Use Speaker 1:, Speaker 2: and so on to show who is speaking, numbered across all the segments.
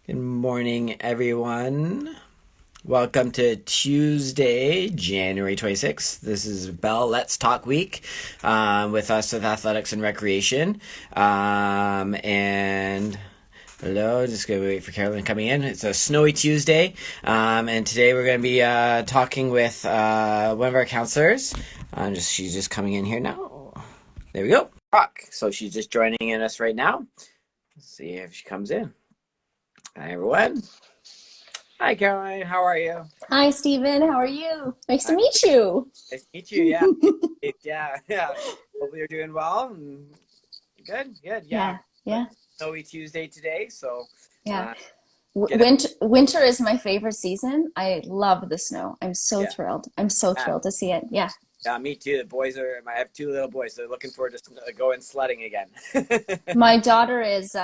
Speaker 1: Good morning, everyone. Welcome to Tuesday, January 26th. This is Bell Let's Talk Week with us with Athletics and Recreation. And hello, just going to wait for Caroline coming in. It's a snowy Tuesday. And today we're going to be talking with one of our counselors. She's just coming in here now. There we go. So she's just joining in us right now. Let's see if she comes in. Hi, everyone. Hi, Caroline. How are you?
Speaker 2: Hi, Stephen. How are you? Nice to
Speaker 1: I'm
Speaker 2: meet you.
Speaker 1: Nice to meet you. Yeah, yeah. Hopefully you're doing well. And good. Yeah.
Speaker 2: Yeah, yeah,
Speaker 1: Snowy Tuesday today, so
Speaker 2: yeah.
Speaker 1: uh, get it.
Speaker 2: Winter is my favorite season. I love the snow. I'm so
Speaker 1: Yeah,
Speaker 2: thrilled. I'm so
Speaker 1: yeah,
Speaker 2: thrilled to see it. Yeah.
Speaker 1: yeah. Me too. The boys are. I have two little boys. They're looking forward to going sledding again.
Speaker 2: My daughter is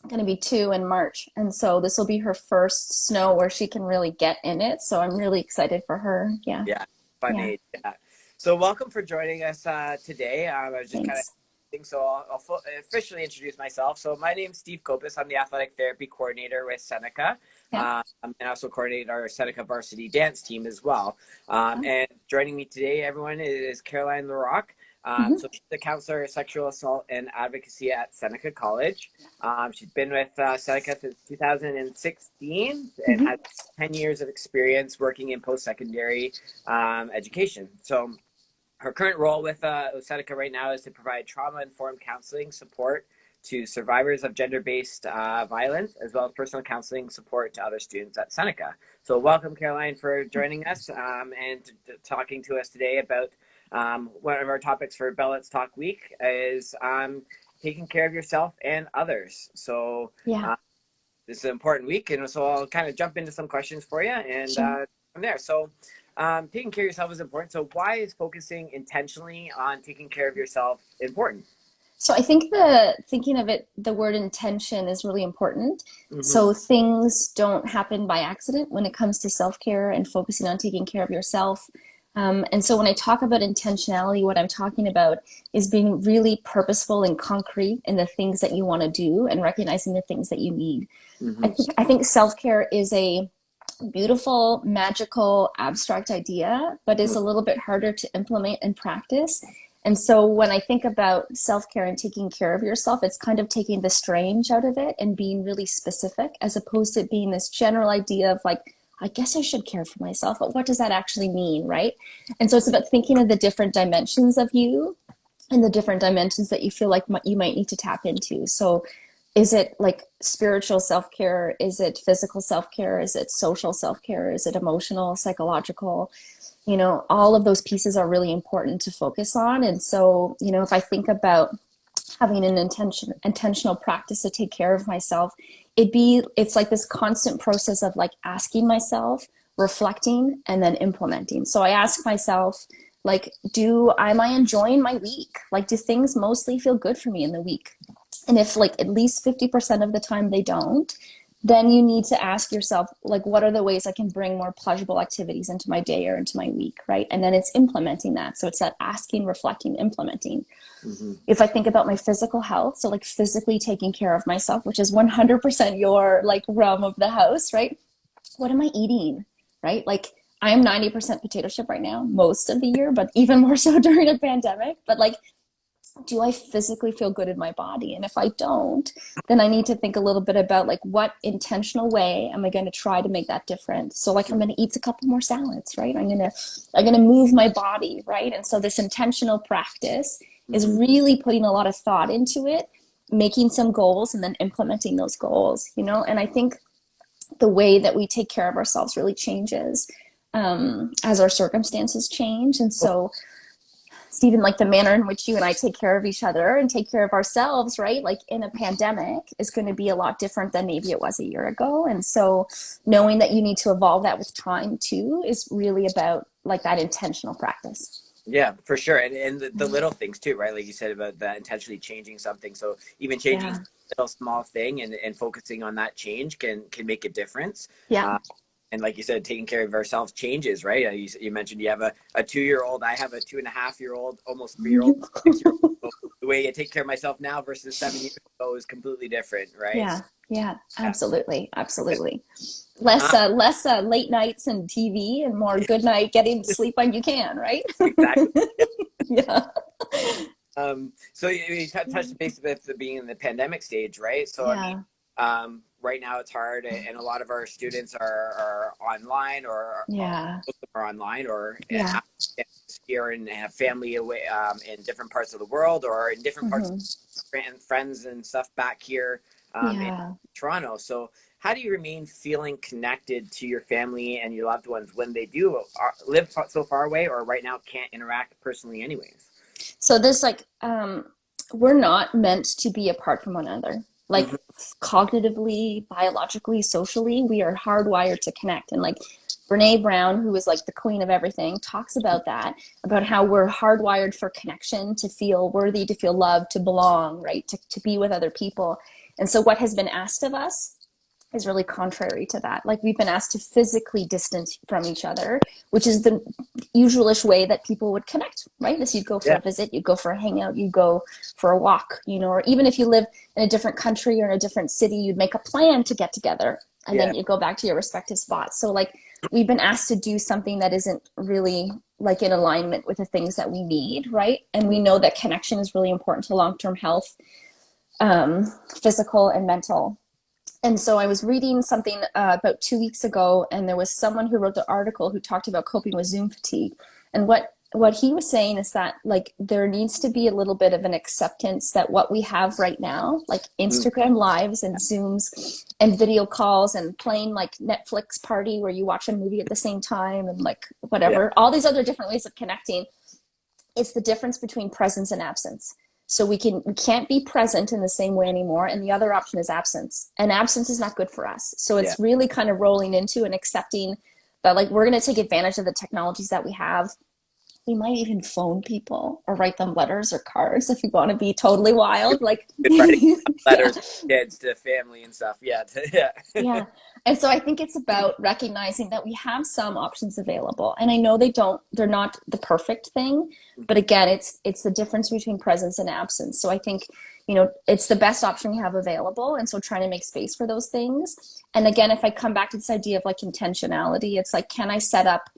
Speaker 2: going to be 2 in March, and so this will be her first snow where she can really get in it. So I'm really excited for her. Yeah,
Speaker 1: Yeah, fun
Speaker 2: yeah.
Speaker 1: age. Yeah. So welcome for joining us today. I was just kind of
Speaker 2: Thanks.
Speaker 1: so I'll officially introduce myself. So my name's Steve Kopas. I'm the athletic therapy coordinator with Seneca.
Speaker 2: Yeah.
Speaker 1: And I also coordinate our Seneca varsity dance team as well.
Speaker 2: Oh.
Speaker 1: And joining me today, everyone, is Caroline Larocque.
Speaker 2: Hmm.
Speaker 1: So she's a counselor of sexual assault and advocacy at Seneca College. She's been with Seneca since 2016 and
Speaker 2: Hmm.
Speaker 1: has 10 years of experience working in post-secondary education. So her current role with Seneca right now is to provide trauma-informed counseling support to survivors of gender-based violence, as well as personal counseling support to other students at Seneca. So welcome, Caroline, for joining us and talking to us today about one of our topics for Bell Let's Talk Week is taking care of yourself and others. So
Speaker 2: Yeah.
Speaker 1: this is an important week, and so I'll kind of jump into some questions for you and
Speaker 2: Sure.
Speaker 1: from there. So taking care of yourself is important. So why is focusing intentionally on taking care of yourself important?
Speaker 2: So I think the thinking of it, the word intention is really important.
Speaker 1: Mm-hmm.
Speaker 2: So things don't happen by accident when it comes to self-care and focusing on taking care of yourself. And so when I talk about intentionality, what I'm talking about is being really purposeful and concrete in the things that you want to do and recognizing the things that you need.
Speaker 1: Mm-hmm.
Speaker 2: I think self-care is a beautiful, magical, abstract idea, but is a little bit harder to implement and practice. And so when I think about self care and taking care of yourself, it's kind of taking the strange out of it and being really specific as opposed to being this general idea of like, I guess I should care for myself, but what does that actually mean, right? And so it's about thinking of the different dimensions of you and the different dimensions that you feel like you might need to tap into. So is it like spiritual self-care? Is it physical self-care? Is it social self-care? Is it emotional, psychological? All of those pieces are really important to focus on. And so, if I think about having an intentional practice to take care of myself, it's like this constant process of like asking myself, reflecting, and then implementing. So I ask myself, like, am I enjoying my week? Like, do things mostly feel good for me in the week? And if like at least 50% of the time they don't, then you need to ask yourself, like, what are the ways I can bring more pleasurable activities into my day or into my week, right? And then it's implementing that. So it's that asking, reflecting, implementing.
Speaker 1: Mm-hmm.
Speaker 2: If I think about my physical health, so like physically taking care of myself, which is 100% your like realm of the house, right? What am I eating, right? Like I am 90% potato chip right now, most of the year, but even more so during a pandemic. But like, do I physically feel good in my body? And if I don't, then I need to think a little bit about like what intentional way am I going to try to make that different? So like I'm going to eat a couple more salads, right? I'm going to move my body, right? And so this intentional practice is
Speaker 1: Mm-hmm.
Speaker 2: really putting a lot of thought into it, making some goals and then implementing those goals, And I think the way that we take care of ourselves really changes as our circumstances change. And so Stephen, like the manner in which you and I take care of each other and take care of ourselves, right? Like in a pandemic is going to be a lot different than maybe it was a year ago. And so knowing that you need to evolve that with time too is really about like that intentional practice.
Speaker 1: Yeah, for sure. And the little things too, right? Like you said about that intentionally changing something. So even changing
Speaker 2: Yeah.
Speaker 1: a little small thing and focusing on that change can make a difference.
Speaker 2: Yeah.
Speaker 1: Uh, And like you said, taking care of ourselves changes, right? You mentioned you have a 2-year-old. I have a 2.5-year-old, almost 3-year-old, 6-year-old. So the way I take care of myself now versus 7 years ago is completely different, right?
Speaker 2: Yeah, yeah,
Speaker 1: Yeah.
Speaker 2: absolutely,
Speaker 1: Good.
Speaker 2: absolutely.
Speaker 1: Uh,
Speaker 2: Less late nights and TV, and more good night getting sleep when you can, right?
Speaker 1: exactly.
Speaker 2: Yeah.
Speaker 1: So you touched base with the being in the pandemic stage, right? So I mean,
Speaker 2: Yeah,
Speaker 1: right now it's hard, and a lot of our students are online, or
Speaker 2: yeah,
Speaker 1: most of them are online, or
Speaker 2: yeah.
Speaker 1: here and have family away in different parts of the world, or in different parts
Speaker 2: Hmm.
Speaker 1: and friends and stuff back here in
Speaker 2: Yeah.
Speaker 1: Toronto. So how do you remain feeling connected to your family and your loved ones when they do live so far away, or right now can't interact personally anyways?
Speaker 2: So this like we're not meant to be apart from one another. Like
Speaker 1: Mm-hmm.
Speaker 2: cognitively, biologically, socially, we are hardwired to connect. And like Brene Brown, who is like the queen of everything, talks about that, about how we're hardwired for connection, to feel worthy, to feel loved, to belong, right? To be with other people. And so what has been asked of us is really contrary to that. Like we've been asked to physically distance from each other, which is the usualish way that people would connect, right? As you go for
Speaker 1: Yeah.
Speaker 2: a visit, you go for a hangout, you go for a walk, or even if you live in a different country or in a different city, you'd make a plan to get together and
Speaker 1: Yeah.
Speaker 2: then you go back to your respective spots. So like we've been asked to do something that isn't really like in alignment with the things that we need, right? And we know that connection is really important to long-term health, physical and mental. And so I was reading something about 2 weeks ago, and there was someone who wrote the article who talked about coping with Zoom fatigue. And what he was saying is that like there needs to be a little bit of an acceptance that what we have right now, like
Speaker 1: Mm.
Speaker 2: Instagram lives and Zooms and video calls and playing like Netflix party where you watch a movie at the same time and like
Speaker 1: Yeah.
Speaker 2: whatever, all these other different ways of connecting, it's the difference between presence and absence. So we can't be present in the same way anymore, and the other option is absence. And absence is not good for us. So
Speaker 1: Yeah.
Speaker 2: it's really kind of rolling into and accepting that like we're going to take advantage of the technologies that we have. We might even phone people or write them letters or cards if we want to be totally wild. Like
Speaker 1: Good writing
Speaker 2: yeah,
Speaker 1: letters to kids, to family and stuff. Yeah. Yeah.
Speaker 2: yeah. And so I think it's about recognizing that we have some options available. And I know they're not the perfect thing, but again, it's the difference between presence and absence. So I think, it's the best option we have available. And so trying to make space for those things. And again, if I come back to this idea of like intentionality, it's like, can I set up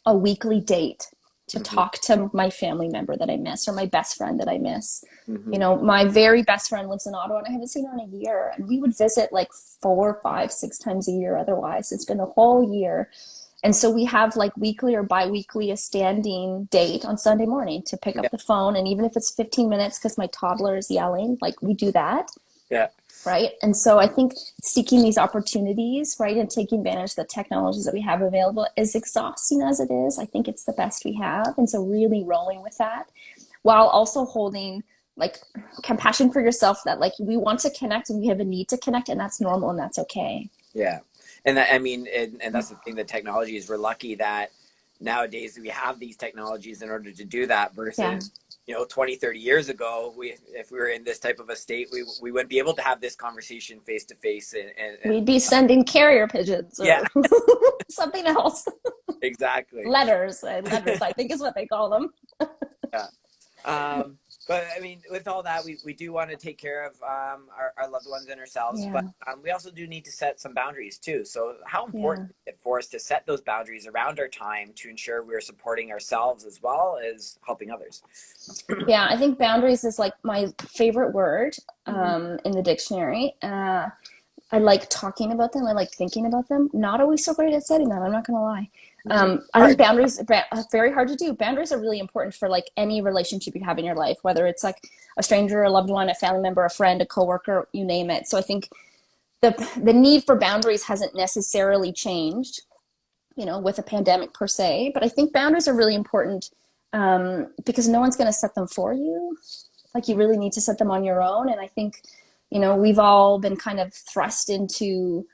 Speaker 2: a weekly date to
Speaker 1: Mm-hmm.
Speaker 2: talk to my family member that I miss or my best friend that I miss?
Speaker 1: Mm-hmm.
Speaker 2: My very best friend lives in Ottawa and I haven't seen her in a year. And we would visit like 4, 5, 6 times a year otherwise. It's been a whole year. And so we have like weekly or bi-weekly a standing date on Sunday morning to pick
Speaker 1: Yeah.
Speaker 2: up the phone. And even if it's 15 minutes because my toddler is yelling, like we do that.
Speaker 1: Yeah.
Speaker 2: Right. And so I think seeking these opportunities, right, and taking advantage of the technologies that we have available, as exhausting as it is, I think it's the best we have. And so really rolling with that while also holding like compassion for yourself that like we want to connect and we have a need to connect, and that's normal and that's okay.
Speaker 1: Yeah. And that, I mean, and that's the thing, the technology is, we're lucky that nowadays we have these technologies in order to do that
Speaker 2: Yeah.
Speaker 1: versus, 20, 30 years ago, if we were in this type of a state, we wouldn't be able to have this conversation face to face. And
Speaker 2: We'd be sending carrier pigeons
Speaker 1: yeah,
Speaker 2: or something else.
Speaker 1: exactly.
Speaker 2: Letters, I think is what they call them.
Speaker 1: Yeah. Um, but I mean, with all that, we do want to take care of our loved ones and ourselves,
Speaker 2: Yeah.
Speaker 1: but we also do need to set some boundaries too. So how
Speaker 2: Yeah.
Speaker 1: important is it for us to set those boundaries around our time to ensure we're supporting ourselves as well as helping others?
Speaker 2: Yeah, I think boundaries is like my favorite word
Speaker 1: Mm-hmm.
Speaker 2: in the dictionary. I like talking about them. I like thinking about them. Not always so great at setting them. I'm not going to lie.
Speaker 1: Mm-hmm.
Speaker 2: I think
Speaker 1: Hard.
Speaker 2: boundaries are very hard to do. Boundaries are really important for like any relationship you have in your life, whether it's like a stranger, a loved one, a family member, a friend, a coworker, you name it. So I think the need for boundaries hasn't necessarily changed, with a pandemic per se. But I think boundaries are really important because no one's going to set them for you. Like you really need to set them on your own. And I think, we've all been kind of thrust into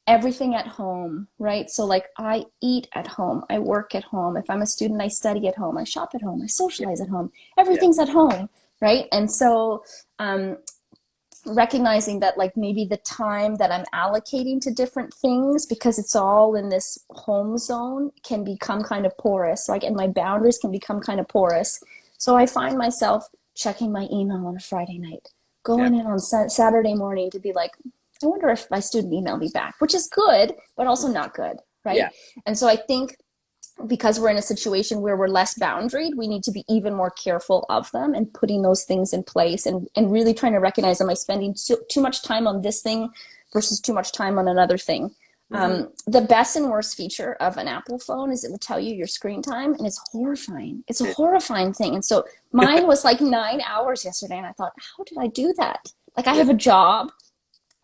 Speaker 2: everything at home, right? So like I eat at home, I work at home. If I'm a student, I study at home, I shop at home, I
Speaker 1: Yeah.
Speaker 2: socialize at home.
Speaker 1: Yeah.
Speaker 2: Everything's at home, right? And so recognizing that like maybe the time that I'm allocating to different things, because it's all in this home zone, can become kind of porous. Like, and my boundaries can become kind of porous. So I find myself checking my email on a Friday night,
Speaker 1: Yeah.
Speaker 2: going in on Saturday morning to be like, I wonder if my student emailed me back, which is good, but also not good, right?
Speaker 1: Yeah.
Speaker 2: And so I think because we're in a situation where we're less boundaried, we need to be even more careful of them and putting those things in place, and really trying to recognize, am I spending too much time on this thing versus too much time on another thing? The best and worst feature of an Apple phone is it will tell you your screen time, and it's horrifying. It's a horrifying thing. And so mine was like 9 hours yesterday, and I thought, how did I do that? Like, I
Speaker 1: Yeah.
Speaker 2: have a job,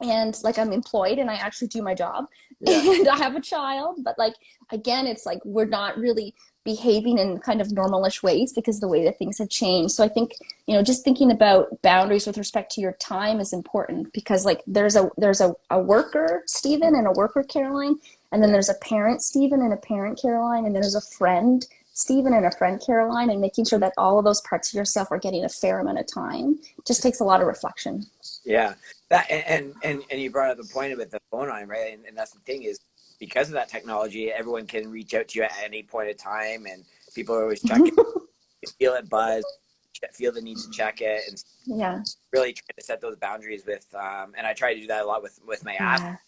Speaker 2: and like I'm employed and I actually do my job,
Speaker 1: Yeah.
Speaker 2: and I have a child, but like, again, it's like we're not really behaving in kind of normalish ways because of the way that things have changed. So I think, just thinking about boundaries with respect to your time is important, because like there's a worker Stephen and a worker Caroline, and then there's a parent Stephen and a parent Caroline, and then there's a friend Stephen and a friend Caroline, and making sure that all of those parts of yourself are getting a fair amount of time just takes a lot of reflection.
Speaker 1: Yeah. That and you brought up the point with the phone on, right? And that's the thing, is because of that technology, everyone can reach out to you at any point in time, and people are always checking, feel it buzz, feel the need to check it, and
Speaker 2: Yeah.
Speaker 1: really try to set those boundaries with. And I try to do that a lot with my app,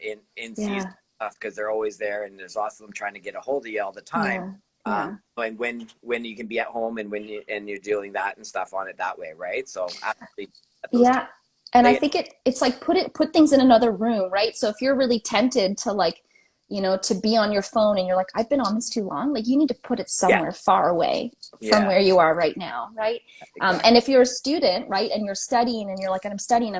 Speaker 1: in season stuff, because they're always there, and there's lots of them trying to get a hold of you all the time. And when you can be at home, and when you're doing that and stuff on it that way, right? So absolutely.
Speaker 2: Yeah. And I think it's like put things in another room, right? So if you're really tempted to like, to be on your phone, and you're like, I've been on this too long, like you need to put it somewhere far away from where you are right now, right? Exactly. And if you're a student, right, and you're studying, and you're like, I'm studying,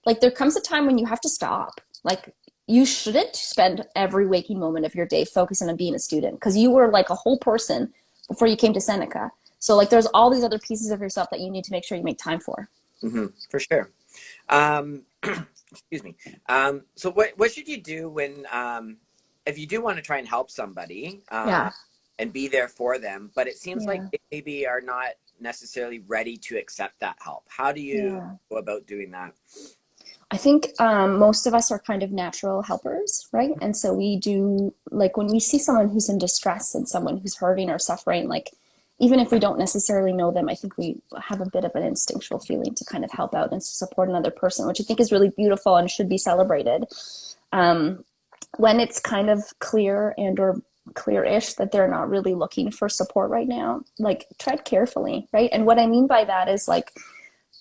Speaker 2: like there comes a time when you have to stop. Like, you shouldn't spend every waking moment of your day focusing on being a student, because you were like a whole person before you came to Seneca. So like there's all these other pieces of yourself that you need to make sure you make time for.
Speaker 1: For sure. Excuse me. So what should you do when, if you do want to try and help somebody, and be there for them, but it seems like they maybe are not necessarily ready to accept that help? How do you go about doing that?
Speaker 2: I think most of us are kind of natural helpers, right? And so we do, like when we see someone who's in distress and someone who's hurting or suffering, like even if we don't necessarily know them, I think we have a bit of an instinctual feeling to kind of help out and to support another person, which I think is really beautiful and should be celebrated. When it's kind of clear and or clear-ish that they're not really looking for support right now, like tread carefully, right? And what I mean by that is like,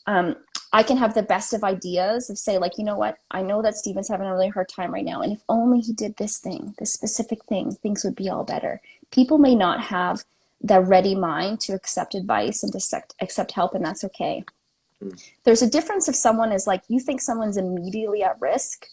Speaker 2: I can have the best of ideas of say like, you know what, I know that Stephen's having a really hard time right now, and if only he did this thing, this specific thing, things would be all better. People may not have the ready mind to accept advice and to accept help, and that's okay. There's a difference if someone is like, you think someone's immediately at risk,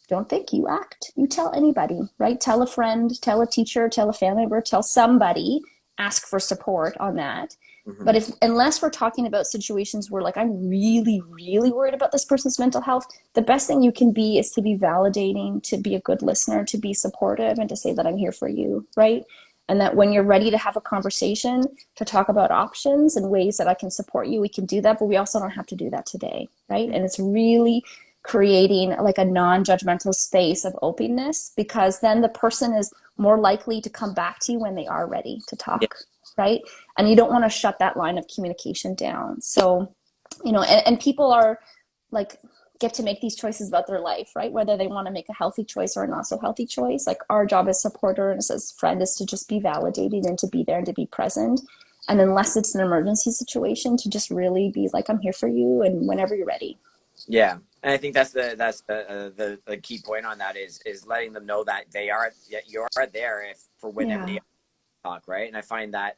Speaker 2: don't think, you act. You tell anybody, right? Tell a friend, tell a teacher, tell a family member, tell somebody, ask for support on that. But unless we're talking about situations where like, I'm really, really worried about this person's mental health, the best thing you can be is to be validating, to be a good listener, to be supportive, and to say that I'm here for you, right? And that when you're ready to have a conversation, to talk about options and ways that I can support you, we can do that, but we also don't have to do that today, right? And it's really creating like a non-judgmental space of openness, because then the person is more likely to come back to you when they are ready to talk, right? And you don't want to shut that line of communication down. So, and people are like, get to make these choices about their life, right? Whether they want to make a healthy choice or a not so healthy choice. Like our job as supporter and as friend is to just be validated and to be there and to be present. And unless it's an emergency situation, to just really be like, I'm here for you, and whenever you're ready.
Speaker 1: Yeah. And I think that's the key point on that is letting them know that you're there for whenever they talk, right? And I find that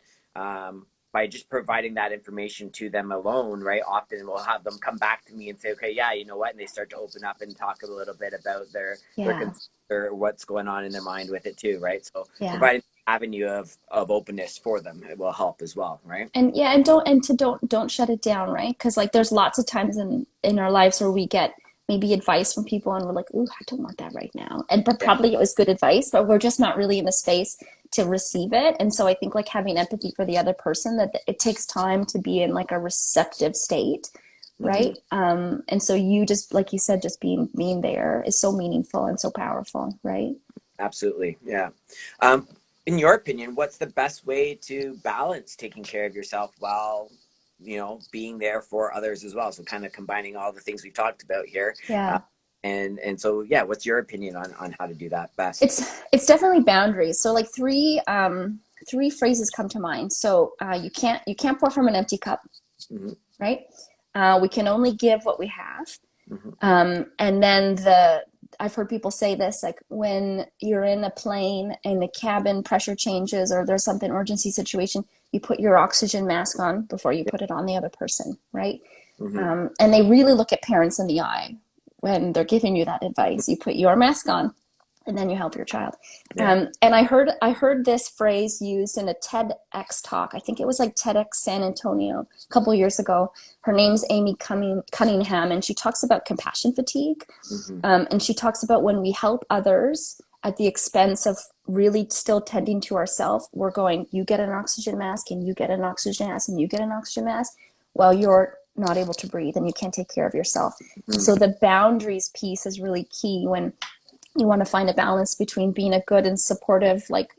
Speaker 1: by just providing that information to them alone, right, often we'll have them come back to me and say, okay, yeah, you know what, and they start to open up and talk a little bit about their concerns or what's going on in their mind with it too, right? So providing an avenue of openness for them, it will help as well, right?
Speaker 2: And don't shut it down, right? Because like there's lots of times in our lives where we get maybe advice from people and we're like, ooh, I don't want that right now. But probably it was good advice, but we're just not really in the space to receive it. And so I think like having empathy for the other person, that it takes time to be in like a receptive state right? And so you just, like you said, just being there is so meaningful and so powerful, right?
Speaker 1: Absolutely. Yeah. In your opinion, what's the best way to balance taking care of yourself while, being there for others as well? So kind of combining all the things we've talked about here.
Speaker 2: Yeah.
Speaker 1: And so, yeah, what's your opinion on how to do that best?
Speaker 2: It's definitely boundaries. So like three phrases come to mind. So you can't pour from an empty cup,
Speaker 1: Mm-hmm.
Speaker 2: right? We can only give what we have.
Speaker 1: Mm-hmm.
Speaker 2: And then I've heard people say this, like when you're in a plane and the cabin pressure changes or there's something emergency situation, you put your oxygen mask on before you put it on the other person, right?
Speaker 1: Mm-hmm.
Speaker 2: And they really look at parents in the eye when they're giving you that advice. You put your mask on, and then you help your child.
Speaker 1: Yeah.
Speaker 2: And I heard this phrase used in a TEDx talk. I think it was like TEDx San Antonio a couple of years ago. Her name's Amy Cunningham, and she talks about compassion fatigue.
Speaker 1: Mm-hmm.
Speaker 2: And she talks about when we help others at the expense of really still tending to ourselves. We're going, you get an oxygen mask, and you get an oxygen mask, and you get an oxygen mask, while you're not able to breathe and you can't take care of yourself.
Speaker 1: Mm-hmm.
Speaker 2: So the boundaries piece is really key when you want to find a balance between being a good and supportive, like,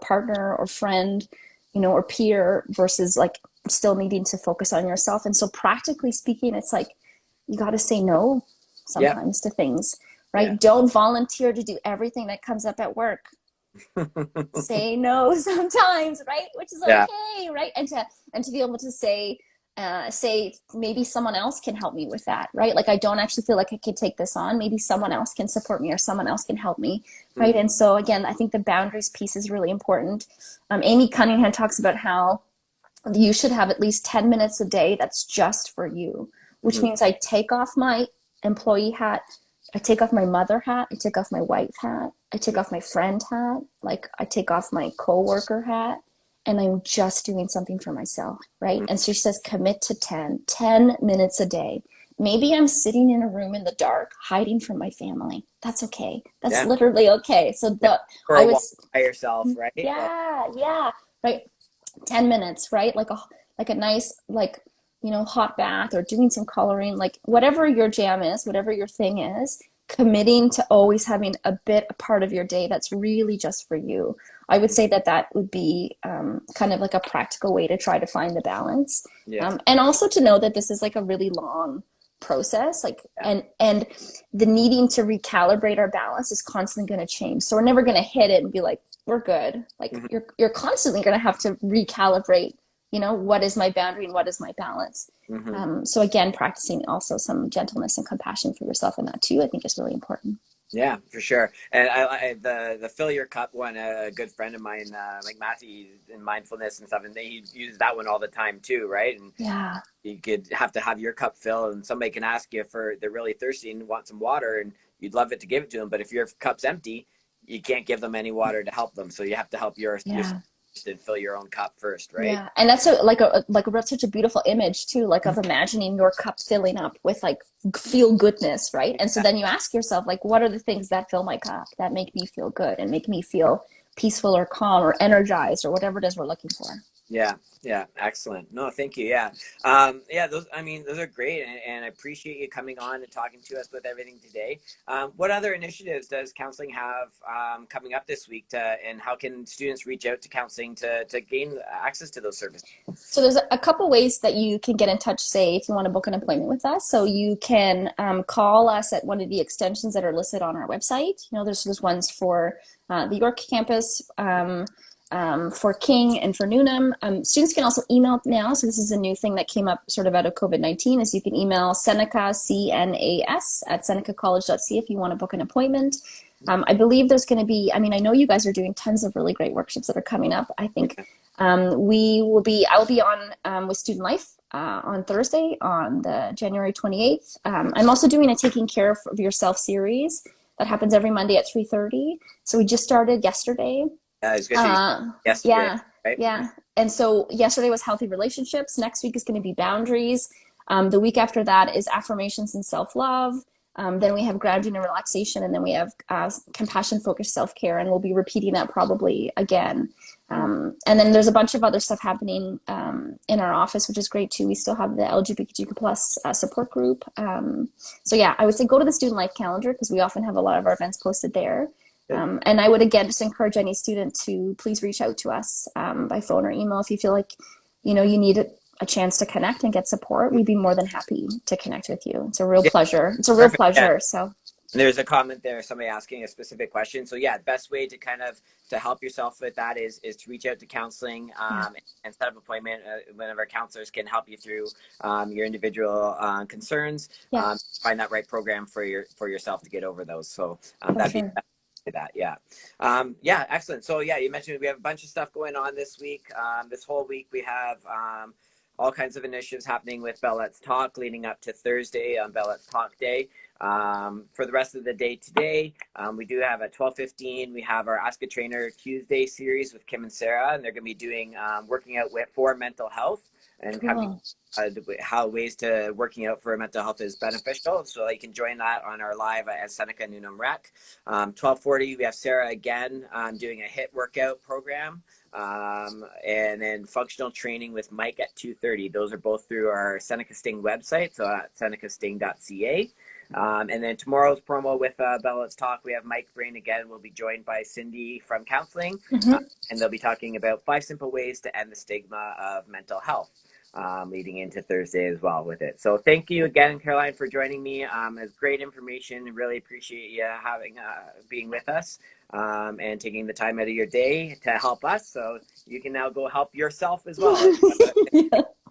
Speaker 2: partner or friend, or peer versus like still needing to focus on yourself. And so practically speaking, it's like, you got to say no sometimes to things, right?
Speaker 1: Yeah.
Speaker 2: Don't volunteer to do everything that comes up at work. Say no sometimes, right? Which is
Speaker 1: Yeah.
Speaker 2: okay, right? And to be able to say maybe someone else can help me with that, right? Like I don't actually feel like I could take this on. Maybe someone else can support me or someone else can help me, right?
Speaker 1: Mm-hmm.
Speaker 2: And so again, I think the boundaries piece is really important. Amy Cunningham talks about how you should have at least 10 minutes a day that's just for you, which
Speaker 1: Mm-hmm.
Speaker 2: means I take off my employee hat, I take off my mother hat, I take off my wife hat, I take off my friend hat, like I take off my coworker hat, and I'm just doing something for myself, right?
Speaker 1: Mm-hmm.
Speaker 2: And so she says, commit to 10 minutes a day. Maybe I'm sitting in a room in the dark, hiding from my family. That's okay. That's
Speaker 1: Yeah.
Speaker 2: literally okay. So
Speaker 1: Yeah. For
Speaker 2: I
Speaker 1: a walk
Speaker 2: was,
Speaker 1: by yourself, right?
Speaker 2: yeah, right. 10 minutes, right? Like a nice, like, hot bath or doing some coloring, like whatever your jam is, whatever your thing is, committing to always having a part of your day that's really just for you. I would say that would be kind of like a practical way to try to find the balance.
Speaker 1: Yeah.
Speaker 2: And also to know that this is like a really long process, like, and the needing to recalibrate our balance is constantly going to change. So we're never going to hit it and be like, we're good. Like
Speaker 1: Mm-hmm.
Speaker 2: you're constantly going to have to recalibrate, what is my boundary and what is my balance.
Speaker 1: Mm-hmm.
Speaker 2: So again, practicing also some gentleness and compassion for yourself in that too, I think is really important.
Speaker 1: Yeah, for sure. And I the fill your cup one, a good friend of mine, like Matthew, in mindfulness and stuff, and he uses that one all the time too, right? And
Speaker 2: Yeah.
Speaker 1: you could have to have your cup filled, and somebody can ask you for they're really thirsty and want some water, and you'd love it to give it to them, but if your cup's empty, you can't give them any water to help them. So you have to help yourself and fill your own cup first, right?
Speaker 2: Yeah, and that's such a beautiful image too, like of imagining your cup filling up with like feel goodness, right? And so then you ask yourself, like, what are the things that fill my cup that make me feel good and make me feel peaceful or calm or energized or whatever it is we're looking for.
Speaker 1: Yeah. Excellent. No, thank you. Yeah. Those are great. And I appreciate you coming on and talking to us with everything today. What other initiatives does counseling have coming up this week and how can students reach out to counseling to gain access to those services?
Speaker 2: So there's a couple ways that you can get in touch, say, if you want to book an appointment with us. So you can call us at one of the extensions that are listed on our website. There's ones for the York campus, for King and for Newnham. Students can also email now. So this is a new thing that came up sort of out of COVID-19 is you can email Seneca, C-N-A-S at senecacollege.ca if you want to book an appointment. I believe there's going to be, I know you guys are doing tons of really great workshops that are coming up. I think I'll be on with Student Life on Thursday on the January 28th. I'm also doing a Taking Care of Yourself series that happens every Monday at 3:30. So we just started yesterday.
Speaker 1: I was going to say yesterday, right?
Speaker 2: Yeah. And so yesterday was healthy relationships. Next week is going to be boundaries. The week after that is affirmations and self-love. Then we have grounding and relaxation. And then we have compassion-focused self-care. And we'll be repeating that probably again. And then there's a bunch of other stuff happening in our office, which is great too. We still have the LGBTQ plus support group. So yeah, I would say go to the student life calendar because we often have a lot of our events posted there. And I would again just encourage any student to please reach out to us by phone or email if you feel like you need a chance to connect and get support. We'd be more than happy to connect with you. It's a real pleasure. It's a real pleasure. So.
Speaker 1: There's a comment there, somebody asking a specific question. So yeah, the best way to to help yourself with that is to reach out to counseling and set up an appointment. One of our counselors can help you through your individual concerns. Find that right program for yourself to get over those. So that'd be that. Yeah, excellent. So yeah, you mentioned we have a bunch of stuff going on this week. This whole week we have all kinds of initiatives happening with Bell Let's Talk leading up to Thursday on Bell Let's Talk Day. For the rest of the day today, we do have at 12:15, we have our Ask a Trainer Tuesday series with Kim and Sarah, and they're going to be doing working out for mental health and how ways to working out for mental health is beneficial. So you can join that on our live at Seneca Newnham Rec. 12:40, we have Sarah again doing a HIIT workout program. And then functional training with Mike at 2:30. Those are both through our Seneca Sting website, so at senecasting.ca. And then tomorrow's promo with Bell Let's Talk, we have Mike Brain again. We'll be joined by Cindy from counseling, and they'll be talking about 5 simple ways to end the stigma of mental health, leading into Thursday as well with it. So thank you again, Caroline, for joining me. It's great information. Really appreciate you being with us and taking the time out of your day to help us. So you can now go help yourself as well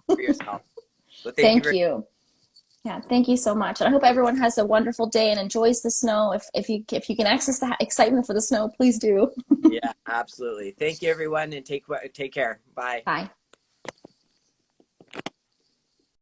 Speaker 1: for yourself. So
Speaker 2: thank you. Yeah, thank you so much. And I hope everyone has a wonderful day and enjoys the snow. If you can access the excitement for the snow, please do.
Speaker 1: Yeah, absolutely. Thank you, everyone, and take care. Bye.
Speaker 2: Bye.